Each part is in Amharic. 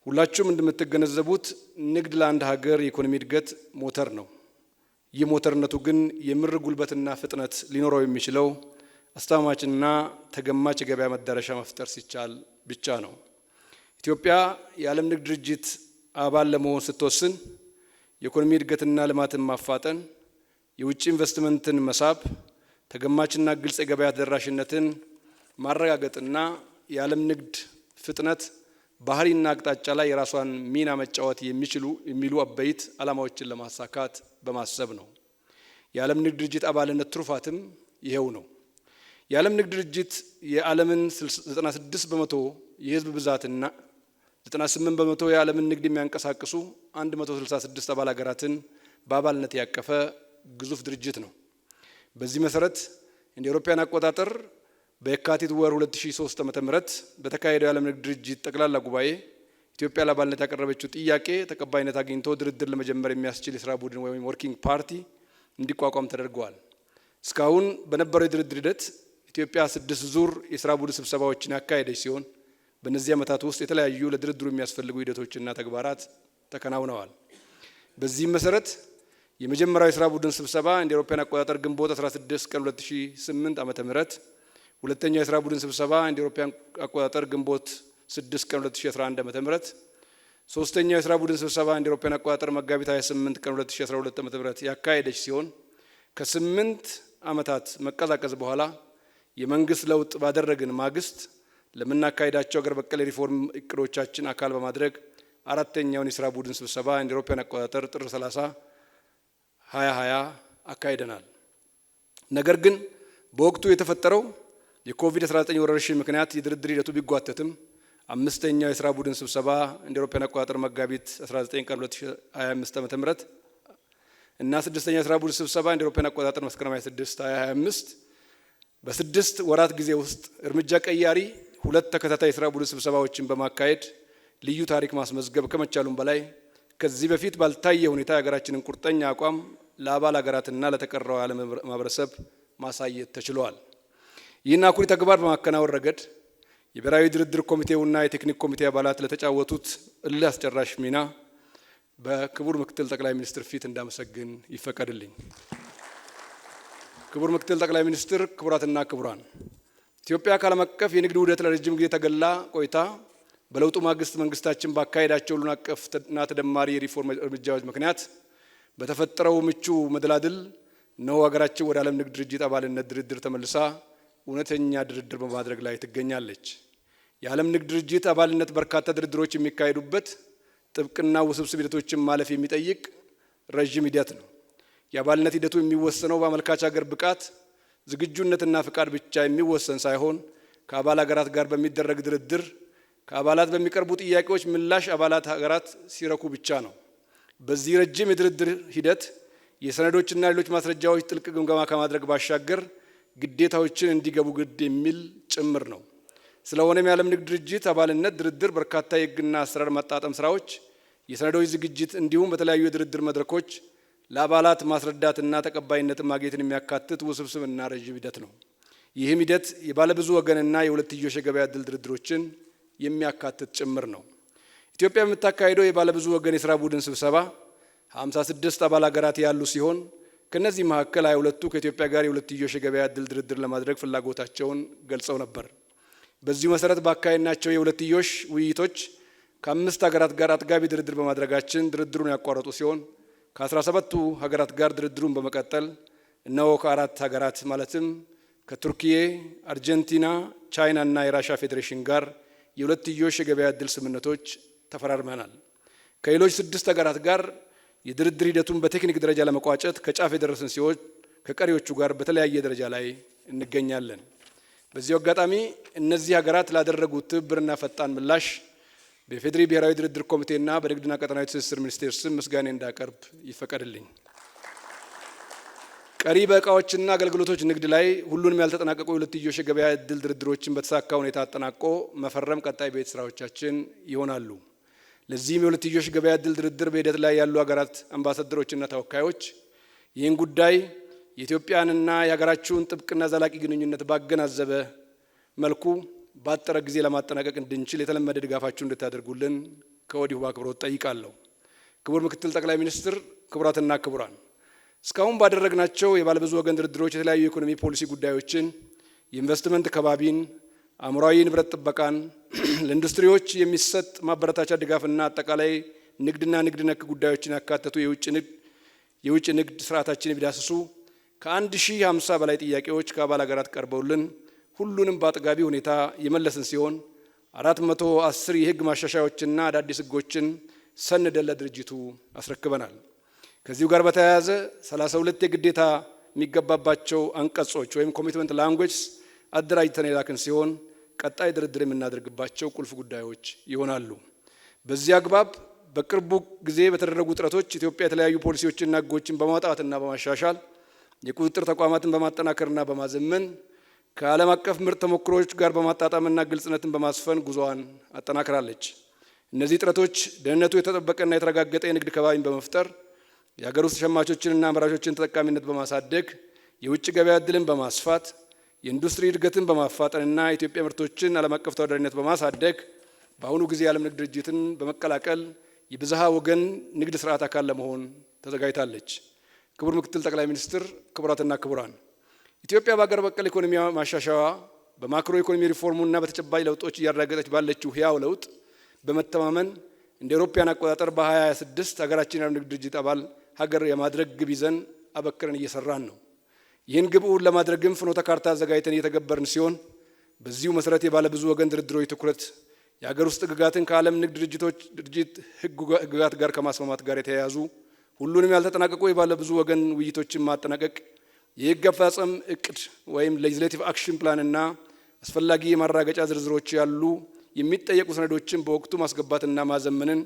ሁላችሁም እንደምትገነዘቡት ንግድ ለአንድ ሀገር የኢኮኖሚ እድገት ሞተር ነው። ይህ ሞተርነቱ ግን የምር ጉልበትና ፍጥነት ሊኖረው የሚችለው አስተማማኝና ተገማች የገበያ መዳረሻ መፍጠር ሲቻል ብቻ ነው። ኢትዮጵያ የዓለም ንግድ ድርጅት አባል ለመሆን ስትወስን የኢኮኖሚ እድገትና ልማትን ማፋጠን፣ የውጭ ኢንቨስትመንትን መሳብ፣ ተገማችና ግልጽ የገበያ ተደራሽነትን ማረጋገጥና የዓለም ንግድ ፍጥነት ባህሪና አቅጣጫ ላይ የራሷን ሚና መጫወት የሚሉ አበይት ዓላማዎችን ለማሳካት በማሰብ ነው። የዓለም ንግድ ድርጅት አባልነት ትሩፋትም ይሄው ነው። የዓለም ንግድ ድርጅት የዓለምን 96% የህዝብ ብዛትና 98% የዓለምን ንግድ የሚያንቀሳቅሱ 166 አባል ሀገራትን በአባልነት ያቀፈ ግዙፍ ድርጅት ነው። በዚህ መሰረት እንደ አውሮፓውያን አቆጣጠር በየካቲት ወር 2003 ዓ.ም በተካሄደው የዓለም ንግድ ድርጅት ጠቅላላ ጉባኤ ኢትዮጵያ ለአባልነት ያቀረበችው ጥያቄ ተቀባይነት አግኝቶ ድርድር ለመጀመር የሚያስችል የስራ ቡድን ወይም ወርኪንግ ፓርቲ እንዲቋቋም ተደርጓል። እስካሁን በነበረው የድርድር ሂደት ኢትዮጵያ 6 ዙር የስራ ቡድን ስብሰባዎችን ያካሄደች ሲሆን በእነዚህ ዓመታት ውስጥ የተለያዩ ለድርድሩ የሚያስፈልጉ ሂደቶችና ተግባራት ተከናውነዋል። በዚህም መሰረት የመጀመሪያው የስራ ቡድን ስብሰባ እንደ አውሮፓውያን አቆጣጠር ግንቦት 16 ቀን 2008 ዓ.ም፣ ሁለተኛው የስራ ቡድን ስብሰባ እንደ አውሮፓውያን አቆጣጠር ግንቦት 6 ቀን 2011 ዓ.ም፣ ሶስተኛው የስራ ቡድን ስብሰባ እንደ አውሮፓውያን አቆጣጠር መጋቢት 28 ቀን 2012 ዓ.ም ያካሄደች ሲሆን ከ8 ዓመታት መቀዛቀዝ በኋላ የመንግስት ለውጥ ባደረግን ማግስት ለምናካሄዳቸው ሀገር በቀል ሪፎርም እቅዶቻችን አካል በማድረግ አራተኛውን የስራ ቡድን ስብሰባ እንደ አውሮፓውያን አቆጣጠር ጥር 30 2020 አካሂደናል። ነገር ግን በወቅቱ የተፈጠረው የኮቪድ-19 ወረርሽኝ ምክንያት የድርድር ሂደቱ ቢጓተትም አምስተኛው የስራ ቡድን ስብሰባ እንደ አውሮፓውያን አቆጣጠር መጋቢት 19 ቀን 2025 ዓ.ም እና ስድስተኛው የስራ ቡድን ስብሰባ እንደ አውሮፓውያን አቆጣጠር መስከረም 26 2025 በስድስት ወራት ጊዜ ውስጥ እርምጃ ቀያሪ ሁለት ተከታታይ የስራ ቡድን ስብሰባዎችን በማካሄድ ልዩ ታሪክ ማስመዝገብ ከመቻሉም በላይ ከዚህ በፊት ባልታየ ሁኔታ የሀገራችንን ቁርጠኛ አቋም ለአባል ሀገራትና ለተቀረው ዓለም ማህበረሰብ ማሳየት ተችሏል። ይህን አኩሪ ተግባር በማከናወን ረገድ የብሔራዊ ድርድር ኮሚቴውና የቴክኒክ ኮሚቴ አባላት ለተጫወቱት እልህ አስጨራሽ ሚና በክቡር ምክትል ጠቅላይ ሚኒስትር ፊት እንዳመሰግን ይፈቀድልኝ። ክቡር ምክትል ጠቅላይ ሚኒስትር፣ ክቡራትና ክቡራን፣ ኢትዮጵያ ከዓለም አቀፍ የንግድ ውህደት ለረጅም ጊዜ ተገላ ቆይታ በለውጡ ማግስት መንግስታችን ባካሄዳቸው ሁሉን አቀፍና ተደማሪ የሪፎርም እርምጃዎች ምክንያት በተፈጠረው ምቹ መደላድል ነው ሀገራችን ወደ ዓለም ንግድ ድርጅት አባልነት ድርድር ተመልሳ እውነተኛ ድርድር በማድረግ ላይ ትገኛለች። የዓለም ንግድ ድርጅት አባልነት በርካታ ድርድሮች የሚካሄዱበት ጥብቅና ውስብስብ ሂደቶችን ማለፍ የሚጠይቅ ረዥም ሂደት ነው። የአባልነት ሂደቱ የሚወሰነው በአመልካች ሀገር ብቃት፣ ዝግጁነትና ፍቃድ ብቻ የሚወሰን ሳይሆን ከአባል ሀገራት ጋር በሚደረግ ድርድር ከአባላት በሚቀርቡ ጥያቄዎች ምላሽ አባላት ሀገራት ሲረኩ ብቻ ነው። በዚህ ረጅም የድርድር ሂደት የሰነዶችና ሌሎች ማስረጃዎች ጥልቅ ግምገማ ከማድረግ ባሻገር ግዴታዎችን እንዲገቡ ግድ የሚል ጭምር ነው። ስለሆነም የዓለም ንግድ ድርጅት አባልነት ድርድር በርካታ የሕግና አሰራር ማጣጣም ስራዎች፣ የሰነዶች ዝግጅት እንዲሁም በተለያዩ የድርድር መድረኮች ለአባላት ማስረዳትና ተቀባይነትን ማግኘትን የሚያካትት ውስብስብና ረዥም ሂደት ነው። ይህም ሂደት የባለብዙ ወገንና የሁለትዮሽ የገበያ ዕድል ድርድሮችን የሚያካትት ጭምር ነው። ኢትዮጵያ የምታካሄደው የባለብዙ ወገን የስራ ቡድን ስብሰባ 56 አባል ሀገራት ያሉ ሲሆን ከነዚህ መካከል 22ቱ ከኢትዮጵያ ጋር የሁለትዮሽ የገበያ ዕድል ድርድር ለማድረግ ፍላጎታቸውን ገልጸው ነበር። በዚሁ መሰረት ባካሄድናቸው የሁለትዮሽ ውይይቶች ከ5 ሀገራት ጋር አጥጋቢ ድርድር በማድረጋችን ድርድሩን ያቋረጡ ሲሆን ከ17ቱ ሀገራት ጋር ድርድሩን በመቀጠል እነሆ ከ4 ሀገራት ማለትም ከቱርኪዬ፣ አርጀንቲና፣ ቻይና እና የራሻ ፌዴሬሽን ጋር የሁለትዮሽ የገበያ ዕድል ስምምነቶች ተፈራርመናል። ከሌሎች 6 ሀገራት ጋር የድርድር ሂደቱን በቴክኒክ ደረጃ ለመቋጨት ከጫፍ የደረስን ሲሆን ከቀሪዎቹ ጋር በተለያየ ደረጃ ላይ እንገኛለን። በዚህ አጋጣሚ እነዚህ ሀገራት ላደረጉት ትብብርና ፈጣን ምላሽ በፌዴሪ ብሔራዊ ድርድር ኮሚቴና በንግድና ቀጠናዊ ትስስር ሚኒስቴር ስም ምስጋና እንዳቀርብ ይፈቀድልኝ። ቀሪ በእቃዎችና አገልግሎቶች ንግድ ላይ ሁሉንም ያልተጠናቀቁ የሁለትዮሽ የገበያ ዕድል ድርድሮችን በተሳካ ሁኔታ አጠናቆ መፈረም ቀጣይ ቤት ስራዎቻችን ይሆናሉ። ለዚህም የሁለትዮሽ ገበያ ዕድል ድርድር በሂደት ላይ ያሉ ሀገራት አምባሳደሮችና ተወካዮች ይህን ጉዳይ የኢትዮጵያንና የሀገራችሁን ጥብቅና ዘላቂ ግንኙነት ባገናዘበ መልኩ ባጠረ ጊዜ ለማጠናቀቅ እንድንችል የተለመደ ድጋፋችሁ እንድታደርጉልን ከወዲሁ በአክብሮት ጠይቃለሁ። ክቡር ምክትል ጠቅላይ ሚኒስትር፣ ክቡራትና ክቡራን፣ እስካሁን ባደረግናቸው የባለብዙ ወገን ድርድሮች የተለያዩ የኢኮኖሚ ፖሊሲ ጉዳዮችን፣ የኢንቨስትመንት ከባቢን፣ አእምሯዊ ንብረት ጥበቃን፣ ለኢንዱስትሪዎች የሚሰጥ ማበረታቻ ድጋፍና አጠቃላይ ንግድና ንግድ ነክ ጉዳዮችን ያካተቱ የውጭ ንግድ ስርዓታችን የሚዳስሱ ከ1050 በላይ ጥያቄዎች ከአባል ሀገራት ቀርበውልን ሁሉንም በአጥጋቢ ሁኔታ የመለስን ሲሆን 410 የህግ ማሻሻያዎችና አዳዲስ ህጎችን ሰንደን ለድርጅቱ አስረክበናል። ከዚሁ ጋር በተያያዘ 32 የግዴታ የሚገባባቸው አንቀጾች ወይም ኮሚትመንት ላንጉዌጅስ አደራጅተን የላክን ሲሆን ቀጣይ ድርድር የምናደርግባቸው ቁልፍ ጉዳዮች ይሆናሉ። በዚህ አግባብ በቅርቡ ጊዜ በተደረጉ ጥረቶች ኢትዮጵያ የተለያዩ ፖሊሲዎችና ህጎችን በማውጣትና በማሻሻል የቁጥጥር ተቋማትን በማጠናከርና በማዘመን ከዓለም አቀፍ ምርጥ ተሞክሮች ጋር በማጣጣምና ግልጽነትን በማስፈን ጉዞዋን አጠናክራለች። እነዚህ ጥረቶች ደህንነቱ የተጠበቀና የተረጋገጠ የንግድ ከባቢን በመፍጠር የሀገር ውስጥ ሸማቾችንና አምራቾችን ተጠቃሚነት በማሳደግ የውጭ ገበያ ዕድልን በማስፋት የኢንዱስትሪ እድገትን በማፋጠንና የኢትዮጵያ ምርቶችን ዓለም አቀፍ ተወዳዳሪነት በማሳደግ በአሁኑ ጊዜ የዓለም ንግድ ድርጅትን በመቀላቀል የብዝሃ ወገን ንግድ ስርዓት አካል ለመሆን ተዘጋጅታለች። ክቡር ምክትል ጠቅላይ ሚኒስትር፣ ክቡራትና ክቡራን፣ ኢትዮጵያ በሀገር በቀል ኢኮኖሚ ማሻሻያዋ በማክሮ ኢኮኖሚ ሪፎርሙና በተጨባጭ ለውጦች እያረጋገጠች ባለችው ህያው ለውጥ በመተማመን እንደ አውሮፓውያን አቆጣጠር በ2026 ሀገራችን የዓለም ንግድ ድርጅት አባል ሀገር የማድረግ ግብ ይዘን አበክረን እየሰራን ነው። ይህን ግብ እውን ለማድረግም ፍኖተ ካርታ አዘጋጅተን እየተገበርን ሲሆን በዚሁ መሰረት የባለ ብዙ ወገን ድርድሮች ትኩረት የሀገር ውስጥ ህግጋትን ከዓለም ንግድ ድርጅት ህግጋት ጋር ከማስማማት ጋር የተያያዙ ሁሉንም ያልተጠናቀቁ የባለ ብዙ ወገን ውይይቶችን ማጠናቀቅ፣ የህግ አፈጻጸም እቅድ ወይም ሌጅስሌቲቭ አክሽን ፕላን እና አስፈላጊ የማረጋገጫ ዝርዝሮች ያሉ የሚጠየቁ ሰነዶችን በወቅቱ ማስገባትና ማዘመንን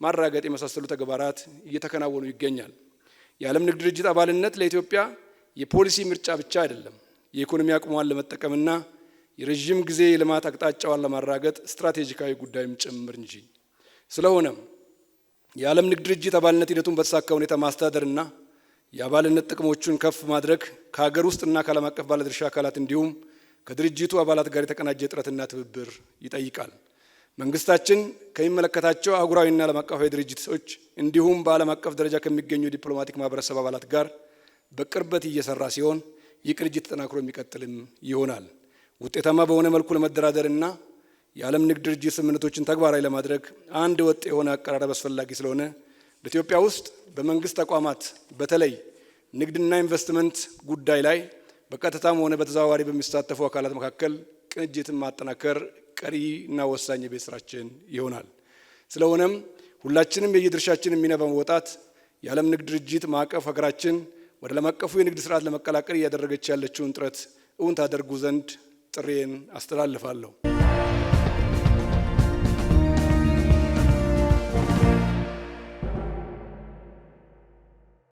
ማረጋገጥ የመሳሰሉ ተግባራት እየተከናወኑ ይገኛል። የዓለም ንግድ ድርጅት አባልነት ለኢትዮጵያ የፖሊሲ ምርጫ ብቻ አይደለም፣ የኢኮኖሚ አቅሟን ለመጠቀምና የረዥም ጊዜ የልማት አቅጣጫዋን ለማረጋገጥ ስትራቴጂካዊ ጉዳይም ጭምር እንጂ። ስለሆነም የዓለም ንግድ ድርጅት አባልነት ሂደቱን በተሳካ ሁኔታ ማስተዳደርና የአባልነት ጥቅሞቹን ከፍ ማድረግ ከሀገር ውስጥና ከዓለም አቀፍ ባለድርሻ አካላት እንዲሁም ከድርጅቱ አባላት ጋር የተቀናጀ ጥረትና ትብብር ይጠይቃል። መንግስታችን ከሚመለከታቸው አህጉራዊና ዓለም አቀፋዊ ድርጅቶች እንዲሁም በዓለም አቀፍ ደረጃ ከሚገኙ ዲፕሎማቲክ ማህበረሰብ አባላት ጋር በቅርበት እየሰራ ሲሆን ይህ ቅንጅት ተጠናክሮ የሚቀጥልም ይሆናል። ውጤታማ በሆነ መልኩ ለመደራደርና የዓለም ንግድ ድርጅት ስምምነቶችን ተግባራዊ ለማድረግ አንድ ወጥ የሆነ አቀራረብ አስፈላጊ ስለሆነ በኢትዮጵያ ውስጥ በመንግስት ተቋማት በተለይ ንግድና ኢንቨስትመንት ጉዳይ ላይ በቀጥታም ሆነ በተዘዋዋሪ በሚሳተፉ አካላት መካከል ቅንጅትን ማጠናከር ቀሪና ወሳኝ የቤት ስራችን ይሆናል። ስለሆነም ሁላችንም የየድርሻችንን ሚና በመወጣት የዓለም ንግድ ድርጅት ማዕቀፍ ሀገራችን ወደ ዓለም አቀፉ የንግድ ስርዓት ለመቀላቀል እያደረገች ያለችውን ጥረት እውን ታደርጉ ዘንድ ጥሬን አስተላልፋለሁ።